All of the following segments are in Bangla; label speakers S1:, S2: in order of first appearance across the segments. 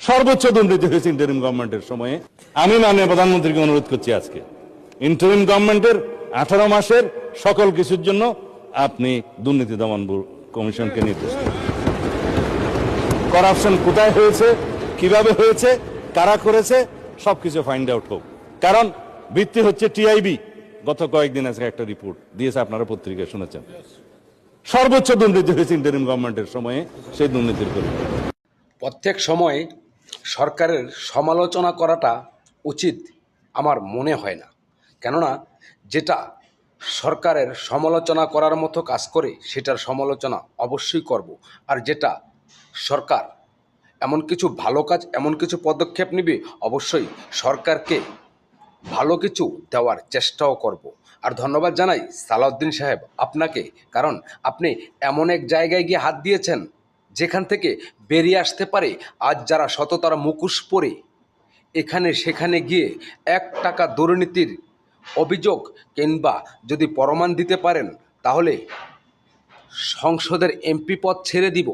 S1: সর্বোচ্চ দুর্নীতি হয়েছে ইন্টারিম গভর্নমেন্টের সময়ে। আমি মাননীয় প্রধানমন্ত্রীকে অনুরোধ করছি আজকে ইন্টারিম গভর্নমেন্টের 18 মাসের সকল কিছুর জন্য আপনি দুর্নীতি দমন কমিশনকে নির্দেশ দিন। করাপশন কোথায় হয়েছে, কিভাবে হয়েছে, কারা করেছে, সবকিছু ফাইন্ড আউট হোক। কারণ ভিত্তি হচ্ছে টিআইবি গত কয়েকদিন আজকে একটা রিপোর্ট দিয়েছে, আপনারা পত্রিকায় শুনেছেন। সর্বোচ্চ দুর্নীতি হয়েছে ইন্টারিম গভর্নমেন্টের সময়ে, সেই দুর্নীতির পরিমাণ।
S2: প্রত্যেক সময় সরকারের সমালোচনা করাটা উচিত আমার মনে হয় না, কেননা যেটা সরকারের সমালোচনা করার মতো কাজ করে সেটার সমালোচনা অবশ্যই করব। আর যেটা সরকার এমন কিছু ভালো কাজ, এমন কিছু পদক্ষেপ নেবে, অবশ্যই সরকারকে ভালো কিছু দেওয়ার চেষ্টাও করব। আর ধন্যবাদ জানাই সালাউদ্দিন সাহেব আপনাকে, কারণ আপনি এমন এক জায়গায় গিয়ে হাত দিয়েছেন যেখান থেকে বেরিয়ে আসতে পারে আজ যারা সততার মুখোশ পরে এখানে সেখানে গিয়ে 1 টাকা দুর্নীতির অভিযোগ কিংবা যদি প্রমাণ দিতে পারেন তাহলে সংসদের এমপি পদ ছেড়ে দিব।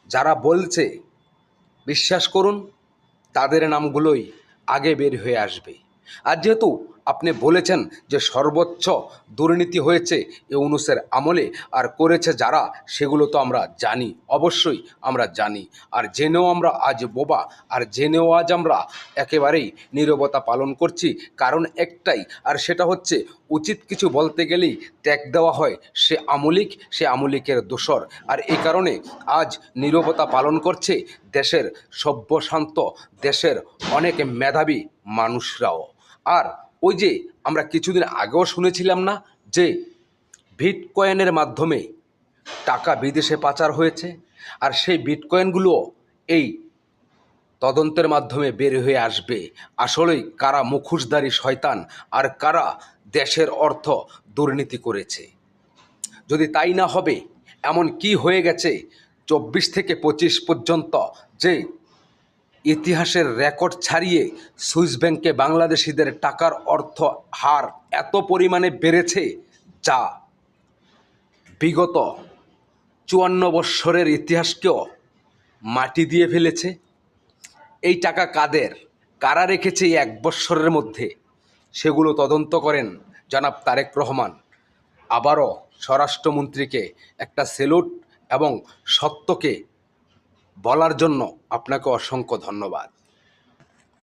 S2: যারা বলছে বিশ্বাস করুন তাদের নামগুলোই আগে বের হয়ে আসবে। আর যেহেতু আপনি বলেছেন যে সর্বোচ্চ দুর্নীতি হয়েছে ইউনূসের আমলে, আর করেছে যারা, সেগুলো তো আমরা জানি, অবশ্যই আমরা জানি। আর জেনেও আমরা আজ বোবা, আর জেনেও আজ আমরা একেবারেই নীরবতা পালন করছি। কারণ একটাই, আর সেটা হচ্ছে উচিত কিছু বলতে গেলেই ট্যাগ দেওয়া হয় সে আমলিক, সে আমলিকের দোসর। আর এই কারণে আজ নীরবতা পালন করছে দেশের সভ্যশান্ত, দেশের অনেক মেধাবী মানুষরাও। আর ওই যে আমরা কিছুদিন আগেও শুনেছিলাম না যে বিটকয়েনের মাধ্যমে টাকা বিদেশে পাচার হয়েছে, আর সেই বিটকয়েনগুলো এই তদন্তের মাধ্যমে বের হয়ে আসবে আসলেই কারা মুখোশধারী শয়তান আর কারা দেশের অর্থ দুর্নীতি করেছে। যদি তাই না হবে, এমন কি হয়ে গেছে 24 থেকে 25 পর্যন্ত যে ইতিহাসের রেকর্ড ছাড়িয়ে সুইস ব্যাংকে বাংলাদেশিদের টাকার অর্থ হার এত পরিমাণে বেড়েছে যা বিগত 54 বৎসরের ইতিহাসকেও মাটি দিয়ে ফেলেছে। এই টাকা কাদের, কারা রেখেছে এই 1 বৎসরের মধ্যে, সেগুলো তদন্ত করেন জনাব তারেক রহমান। আবারও স্বরাষ্ট্রমন্ত্রীকে একটা স্যালুট এবং সত্যকে বলার জন্য আপনাকে অসংখ্য ধন্যবাদ।